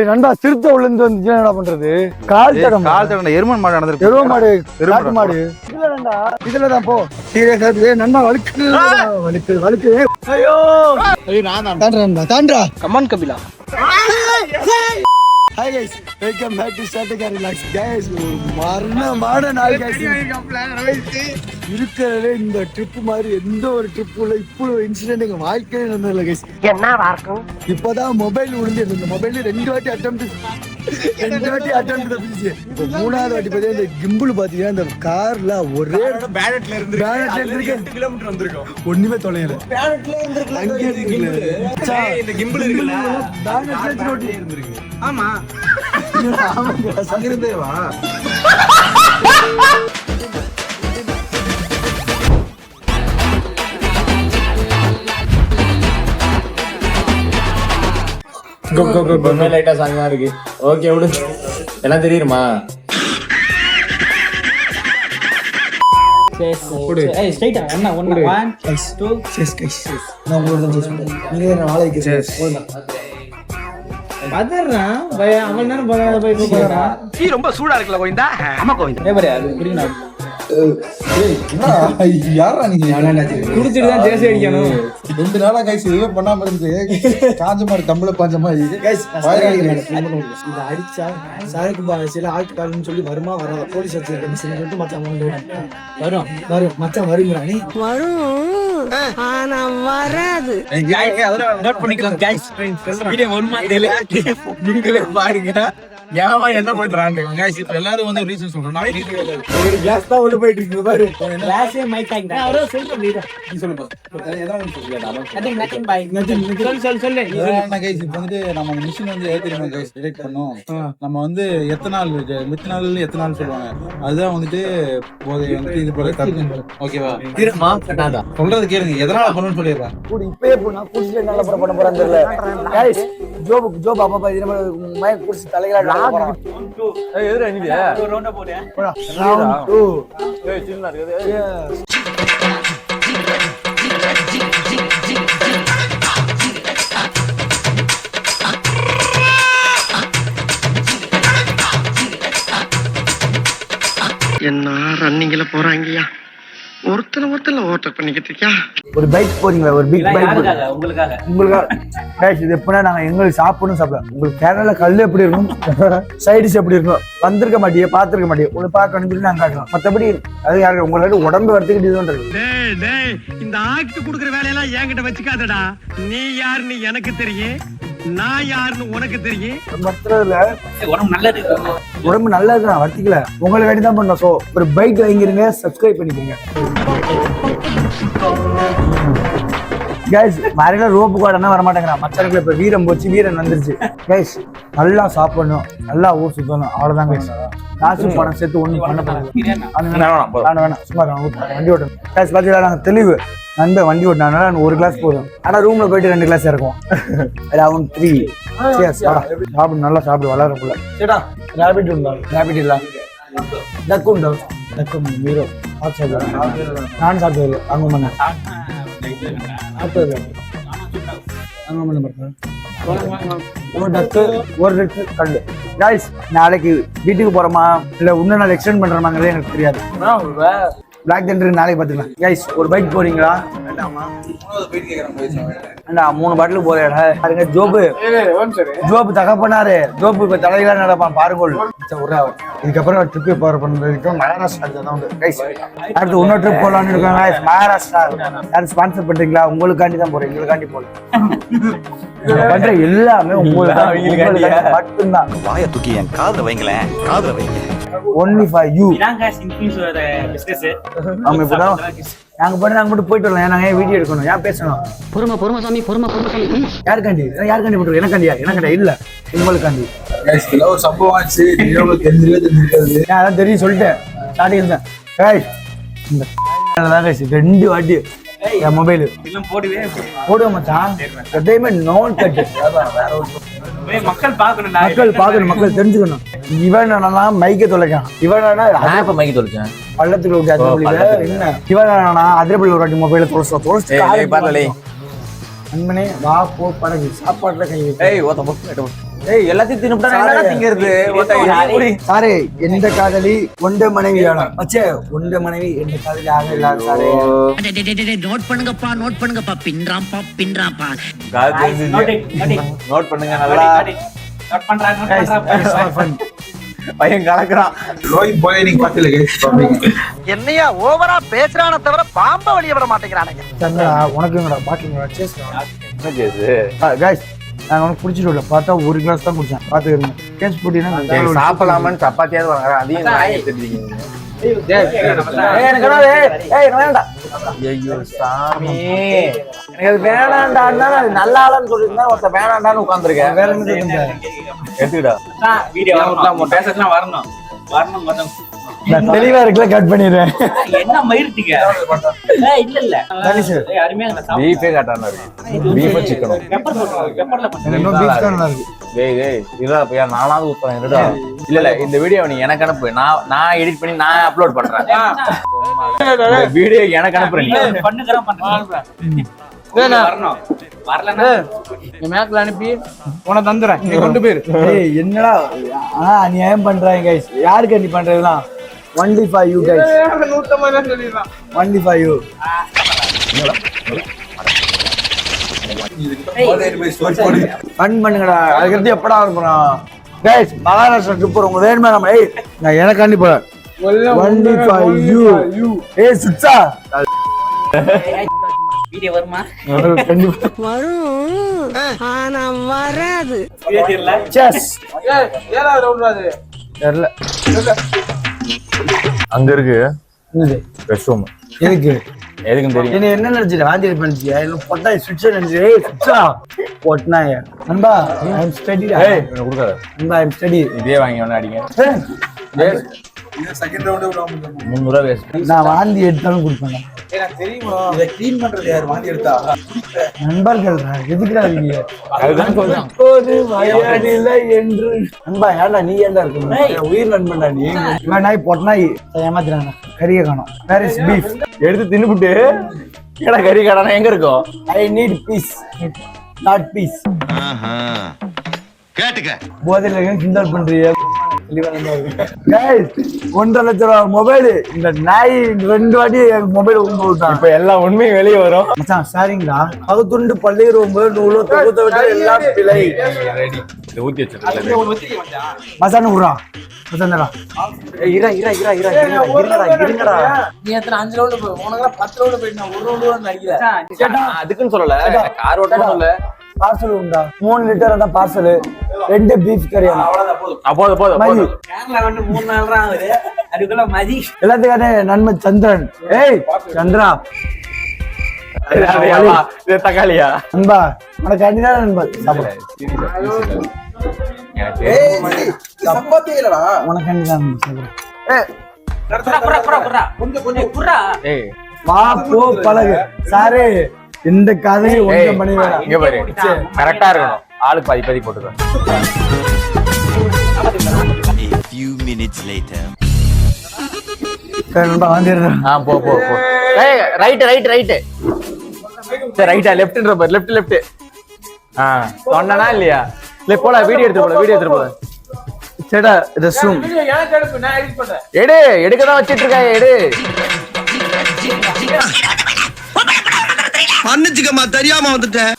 நண்டா சிறுத்தை உள்ள வந்து என்ன பண்றது? கால் தடம் எருமன் மாடு நடந்துருக்கு. எரும மாடு காட்டு மாடு இதுல நண்டா இதுலதான் போ. சீரியஸா நண்டா வலிக்கு ஐயோ நான் தாண்டா தாண்டா come on Kapila. Hi guys, welcome back to Statica Relax. Guys, மரணமான நாள் guys. இருக்கிறதே இந்த ட்ரிப் மாதிரி எந்த ஒரு ட்ரிப்புல இப்படி ஒரு இன்சிடென்ட் எங்க வாழ்க்கையில நடந்ததில்ல guys. என்னவா இருக்கும்? இப்பதான் மொபைல் விழுந்து இந்த மொபைல் 2 வாட்டி அட்டெம்ப்ட் தப்பிச்சு. மூணாவது வாட்டி பார்த்தா இந்த கிம்பிள் பாத்தீங்கன்னா இந்த கார்ல ஒரே பேனட்ல இருந்து 2 கிலோமீட்டர் வந்திருக்கும். ஒண்ணுமே தொலையல. பேனட்ல இருந்திருக்கல. அங்க இருக்குல்ல. இந்த கிம்பிள் இருக்குல்ல. பேனட்ல இருந்திருக்கு. ஆமா. சங்கிருந்தே வா. லைட்டா சாங்கா இருக்கு. ஓகே விடு. எல்லாம் தெரியுமா? ஏய் ஸ்ட்ரைட்டா என்ன 1 2 செஸ் கைஸ். நான் உங்களுக்கு தான் செஸ் பண்றேன். நீங்க என்ன நாளைக்கு செஸ் பதறா பய அவன் நேரம் பதறாத போய் போறா. நீ ரொம்ப சூடா இருக்கல கோவிந்தா. ஆமா கோவிந்தா. ஏய் பாரு அது புரியனா. யாரா நீங்க குடிச்சிட்டு தான் ஜேசி அடிக்கணும். 2 நாளா கைஸ் இதுவே பண்ணாம இருந்து காஞ்ச மாதிரி கம்பள பாஞ்ச மாதிரி கைஸ் இத அடிச்சா சாருக்கு சில ஆட்காரன்னு சொல்லி வருமா வராத போலீஸ் வச்சிருக்கேன் சொல்லிட்டு மச்சான் வரும் மச்சான் வருங்கடா நீ வரும் ஆனா வராது. நோட் பண்ணிக்கலாம் गाइस. வீடியோ வருமா தெரியல. நீங்களே பாருங்க. யாவா என்ன பண்றாங்க गाइस. எல்லாரும் வந்து ரீசன் சொல்றாங்க. ஒரு கிளாஸ் தான் உள்ள போயிட்டு இருக்கு பாரு. கிளாஸே மைக் டாங் தான். அவரோ சொல்லுங்க நீ சொல்லு பாஸ். ஏதாவது ஒன்னு சொல்லுடா. நதிங் பை சொல்லு. என்ன गाइस இப்போ வந்து நம்ம மிஷின் வந்து ஏத்திரமா गाइस டிடெக்ட் பண்ணோம். நம்ம வந்து எத்தனால் மித்தனால்ல எத்தனால் சொல்வாங்க. அதுதான் வந்துட்டு போதை வந்து இது போல தப்பு. ஓகேவா? திருமா கட்டாதா. சொல்றது கேளுங்க. எதனால பண்ணனும் சொல்லிடுறேன். கூடி இப்பவே போனா குடிச்சு நல்லா பண்ண போறாங்க தெரியல. गाइस ஜோப் அப்பா இது நம்ம மை குடிச்சு தலையில போறான். ஏய் எதுடா நீ? ஒரு ரவுண்டா போறியா? ரவுண்ட் 2. ஏய் சின்ன இருக்குது. என்ன ரன்னிங்ல போறாங்கயா. ஒருத்தல ஓவர் பண்ணிக்கிட்டு இருக்கியா. ஒரு பைக் போறீங்களா? ஒரு பிக் பைக் உங்களுக்காக गाइस இது எப்பனா நாங்க எங்களுக்கு சாப்பிடணும். உங்களுக்கு கேரளால கல்லு எப்படி இருக்கும், சைடிஸ் எப்படி இருக்கும் வந்திருக்க மாட்டியே பாத்துருக்க மாட்டியே. உங்களை பார்க்கணும் சொல்லி நாங்க காட்டுறோம். மத்தபடி அது யாருக்கு உங்களுக்கு உடம்பு வரதுக்கு இதுதான் இருக்கு. டேய் இந்த ஆக்ட் குடுக்குற வேலையெல்லாம் என்கிட்ட வச்சுக்காதடா. நீ யாருன்னு எனக்கு தெரியும், நான் யாருன்னு உனக்கு தெரியும். மத்ததுல உடம்பு நல்லது. உடம்பு நல்லா இருக்கு. நான் வர்த்திக்கல உங்களை வேண்டி தான் பண்ணோம். சோ ஒரு பைக் வாங்கிருங்க, சப்ஸ்கிரைப் பண்ணிக்கோங்க गाइस. மாரில ரோப்பு காடனா வர மாட்டேங்கறான். மச்சருக்கு இப்ப வீரம் போச்சு, வீரன் வந்துருச்சு. गाइस நல்லா சாப்பிடணும், நல்லா ஊர் சுத்தணும், அவ்வளவுதான் गाइस. காசு பணம் சேர்த்து ஒண்ணும் பண்ண போறது வேணாம். சும்மா வண்டி ஓட்டணும். गाइस பாத்தீங்களா நாங்க தெளிவு நண்பன் வண்டி ஓட்டினால ஒரு கிளாஸ் போதும். ஆனா ரூம்ல போயிட்டு 2 கிளாஸ் இருக்கும். அரவுண்ட் 3. cheers சாப்பிடு, நல்லா சாப்பிடு வளரக்குள்ள. சேடா ராபிட் உண்டா? ராபிட் இல்ல டக்கு உண்டா? டக்கு மீரோ நான் சாப்பிட்டது அங்க பண்ண ஒரு டக்கு ஒரு லிட்டர் கண்டு. गाइस நாளைக்கு வீட்டுக்கு போறோமா இல்ல இன்னும் நாள் எக்ஸ்டெண்ட் பண்றோமாங்கிறதே எனக்கு தெரியாது. பிளாக் தண்டர் நாளைக்கு பாத்துக்கலாம். गाइस ஒரு பைக் போறீங்களா? வேண்டாமா? 3 பாட்டில் போறேடா. பாருங்க ஜோப் தகப்பனாரு. ஜோப் இப்ப தலையில நடப்பான் பாருங்க. இதுக்கப்புறம் ட்ரிப் போற பண்றதுக்கு மகாராஷ்டிரா தான் உண்டு. गाइस அடுத்து இன்னொரு ட்ரிப் போலாம்னு இருக்கோம். गाइस மகாராஷ்டிரா யாரும் ஸ்பான்சர் பண்றீங்களா? உங்களுக்காண்டி தான் போறேன், எங்களுக்காண்டி போல. பண்ற எல்லாமே உங்களுக்கு மட்டும்தான். வாயை தூக்கி என் காதுல வைங்களேன், காதுல வைங்க. Only for you. இதாங்க இன்ஃப்ளூயன்சர் பிசினஸ். ஆமா இப்பதான் நாங்க மட்டும் போயிட்டு வரலாம். நாங்க வீடியோ எடுக்கணும், ஏன் பேசணும்? பொறுமை சாமி. யாருக்காண்டி போட்டுருக்கோம்? எனக்காண்டியா இல்ல உங்களுக்காண்டி. गाइस ஒரு சம்பவம் ஆச்சு. உங்களுக்கு தெரிஞ்சிருக்காது. நான் அதான் தெரியும் சொல்லிட்டேன் ஸ்டார்டிங் தான். இந்த 2 வாட்டி என் மொபைல் போடுவேன் மச்சான். எதையுமே நோன் கட்டு. மக்கள் பாக்கணும், மக்கள் தெரிஞ்சுக்கணும். இவன் மைக்க தொலைக்கான். இவன் மைக்கு தொலைச்சேன் பள்ளத்துக்குள்ள என்ன இவன் அதிரப்பள்ளி ஒரு வாட்டி மொபைல தொலைச்சு. அன்பனே வா போ படகு சாப்பாட்டுல கை. ஏய் எல்லாத்தையும் தின்னுட்டா என்ன திங்கிறது சாரே எந்த காதலி ஒன்று மனைவி வேணும் அச்சே ஒன்று மனைவி எந்த காதலி ஆக இல்லாத சாரே நோட் பண்ணுங்கப்பா பின்றாப்பா நோட் பண்ணுங்க நல்லா பையன் கலக்குறான். ரோஹித் போய் நீங்க பாத்துல என்னையா ஓவரா பேசுறானே தவிர பாம்ப வெளிய விட மாட்டேங்கிறானுங்க. சந்திரா உனக்குங்கடா பாக்கிங்கடா சேஸ் என்ன கேஸ் கைஸ் நான் உனக்கு பிடிச்சிட்டு பார்த்தா ஒரு கிளாஸ் தான் குடிச்சேன் பாத்துக்கிறேன் கேஸ் போட்டீங்கன்னா சாப்பிடலாமான்னு சப்பாத்தியாவது வாங்குற அதையும் நான் எடுத்துட்டீங்க. ஐயோ சாமி எனக்கு அது வேணாண்டான்னா அது நல்ல ஆளுன்னு சொல்லியிருந்தா ஒருத்த வேணாண்டான்னு உட்காந்துருக்கேன். வேற என்ன எடுத்துக்கிட்டா நான் தெளிவா இருக்குல்ல கட் பண்ணிடுறேன் பீஃபே காட்டான இருக்கு பீஃப் சிக்கனும் இன்னும் பீஃப் தான் நல்லா இருக்கு டேய் இதா பையா நானாவது ஊத்துறேன் இருடா. இல்ல இந்த வீடியோ நீ எனக்கு அனுப்பு, நான் எடிட் பண்ணி நான் அப்லோட் பண்றேன். வீடியோ எனக்கு அனுப்புறேன். மேக்ல அனுப்பி உன தந்துறேன் நீ கொண்டு போயிரு. ஏய் என்னடா அநியாயம் பண்றாங்க கைஸ். யாருக்கு நீ பண்றதுலாம் only for you guys. 150 சொல்லிடுறான். only for you. ஃபன் பண்ணுங்கடா. அதுக்கடுத்து எப்படா இருப்போம் கைஸ் மகாராஷ்டிரா ட்ரிப் உங்க வேணுமே நம்ம. ஏய் நான் எனக்காண்டி போறேன் only for you. ஏய் சுச்சா வீடியோ வருமா? கண்டிப்பா வரும் ஆனா வராது. செஸ் ஏழாவது ரவுண்ட் அது தெரியல அங்க இருக்கு இது ரெஸ்ட் ரூம். எதுக்கு எதுக்குன்னு தெரியும். என்ன நினைச்சிட்டு வாந்தி பண்ணிச்சியா இன்னும் பொட்டாய் சுவிட்ச நினைச்சு. ஏய் சுவிட்சா பொட்னாய நண்பா ஐ அம் ஸ்டடி. ஏய் எனக்கு கொடுக்காத. நண்பா ஐ அம் ஸ்டடி. இதே வாங்கி வேணா அடிங்க. Second round 300 waste. நான் வாந்தி எடுத்தாலும் கொடுப்பேன். எனக்கு தெரியுமா இத க்ளீன் பண்றது யார் வாந்தி எடுத்தா நண்பர்கள் எதுக்குடா இருக்கீங்க? அதுதான் சொல்றேன். ஒரு வயதில்லை என்று நண்பா ஏன்டா நீ ஏன்டா இருக்க உயிர் நண்பன்டா நீ. இவன் நாய் பொட்னாய் ஏமாத்துறாங்க. கறியை காணோம். Where is beef? எடுத்து தின்னுபிட்டு ஏடா கறி கடானா எங்க இருக்கும்? I need peace not piece. கேட்டுக்க போதையில கிண்டல் பண்றீங்க. Guys, 1.5 லட்சம் மொபைல் இந்த நாய் 2 வாட்டி மொபைல் உங்க விட்டான். இப்ப எல்லா உண்மையும் வெளியே வரும். மச்சான் சாரிங்களா பகுத்துண்டு பள்ளியில் ஒன்பது நூலோ தொகுத்த விட்டு எல்லாம் பிழை. இது ஊத்தி வச்சிருக்கேன். மச்சான் விடுறா மச்சான்டா. இருங்கடா நீ எத்தனை 5 ரவுண்ட் போய் உனக்கு 10 ரவுண்ட் போயிட்டு நான் 1 ரவுண்ட் அடிக்கல. அதுக்குன்னு சொல்லல கார் ஓட்டணும் இல்ல. பார்சல் உண்டா 3 லிட்டர் தான் பார்சல் 2 பீஃப் கறி. போதும் கேரளா வந்து 3 நாள் தான் ஆகுது. அதுக்குள்ள மதி எல்லாத்துக்கான நண்பன் சந்திரன். ஏய் சந்திரா இது தக்காளியா நண்பா உனக்கு அடிதான் நண்பன் சாப்பிடு. சப்பாத்தி இல்லடா உனக்கு அடிதான் ஏய் வா போ பழகு சாரே. இந்த கதையை ஒன்றும் பண்ணி வேணாம். இங்க பாரு கரெக்டா இருக்கணும். ஆளு பாதி பாதி போட்டுக்க. A few minutes later நண்பா வந்துடுறேன். போ ஏய் ரைட் சரி ரைட்டா லெஃப்ட்ன்ற பாரு லெஃப்ட். சொன்னனா இல்லையா? இல்ல போடா வீடியோ எடுத்து போல. சேடா ரெஸ்ட் ரூம் எனக்கு எடுப்பு நான் எடிட் பண்றேன். எடுக்க தான் வச்சிட்டு இருக்காங்க. மன்னிச்சுக்கம்மா தெரியாம வந்துட்டேன்.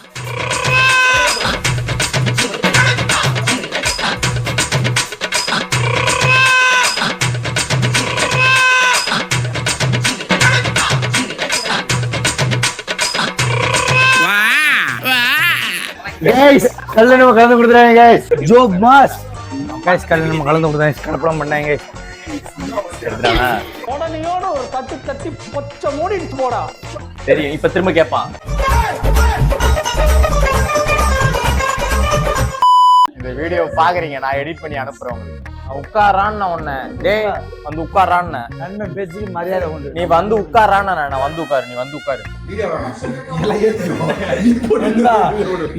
गाइस கல்யாணம் கலந்து கொடுத்துறாங்க गाइस. ஜோக் மாஸ் गाइस கல்யாணம் கலந்து கொடுத்தாங்க. கடப்படம் பண்ணாங்க गाइस. எடுத்துறாங்க. உடனேயோட ஒரு தட்டி பொச்ச மூடிட்டு போடா. சரி இப்ப திரும்ப கேட்பான். இந்த வீடியோ பாக்குறீங்க நான் எடிட் பண்ணி அனுப்புறேன் உங்களுக்கு. உட்காரான்னு உன்ன டேய் வந்து உட்காரான்னு நண்பன் பேச்சுக்கு மரியாதை உண்டு. நீ வந்து உட்காரான்னு நான் வந்து உட்காரு நீ வந்து உட்காரு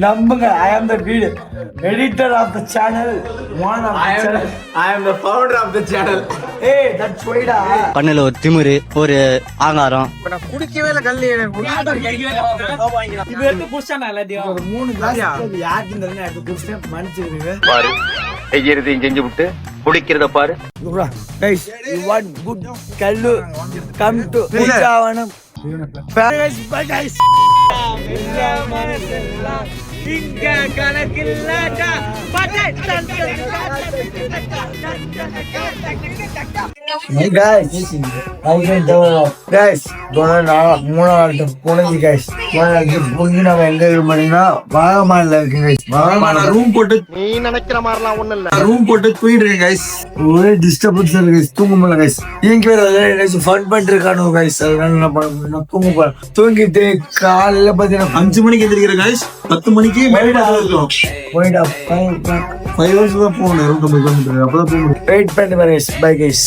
நம்புங்க, I am the editor of the channel, one of the channel. I am the founder of the channel. Hey, that's why டா. கண்ணுல ஒரு திமிரு, ஒரு ஆங்காரம். குடிக்கவே இல்ல கல்லு இது எடுத்து குடிச்சானா எல்லாத்தையும் ஒரு 3 glass யாருக்கு இந்த எடுத்து குடிச்சேன் மன்னிச்சிடுங்க. பாரு செய்யறதையும் செஞ்சு விட்டு குடிக்கிறத பாரு. Guys, you want good kallu, come to Pujavanam. Guys. இங்க கணக்கில்லாட்டா Hey guys, வாகமான்ல இருக்கு guys. ரூம் போட்டு நீ நினைக்கிற மாதிரிலாம் ஒண்ணு இல்ல. ரூம் போட்டு தூங்கிட்டு இருக்கேன் guys. ஒரே டிஸ்டர்பன்ஸ் இருக்கு guys. தூங்க முடியல guys. நீங்க வேற ஃபன் பண்ணிட்டு இருக்கானு guys. அதனால என்ன பண்ண தூங்க போறேன். தூங்கிட்டு காலையில பாத்தீங்கன்னா 5 மணிக்கு எந்திரிக்கிறேன் guys. 10 மணிக்கு போயிடா 5 hours தான் போகணும். ரூம் போய் வந்துட்டு அப்பதான் போக முடியும். வெயிட் பண்ணி பாருங்க guys. By guys.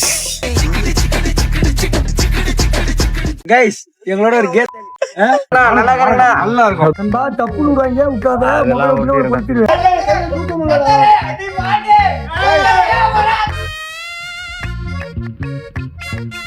guys, எங்களோட ஒரு கேட் நல்லா இருக்கும். தப்பு விடுவாங்க விட்டாத முதல்ல ஒரு படுத்துருவேன்.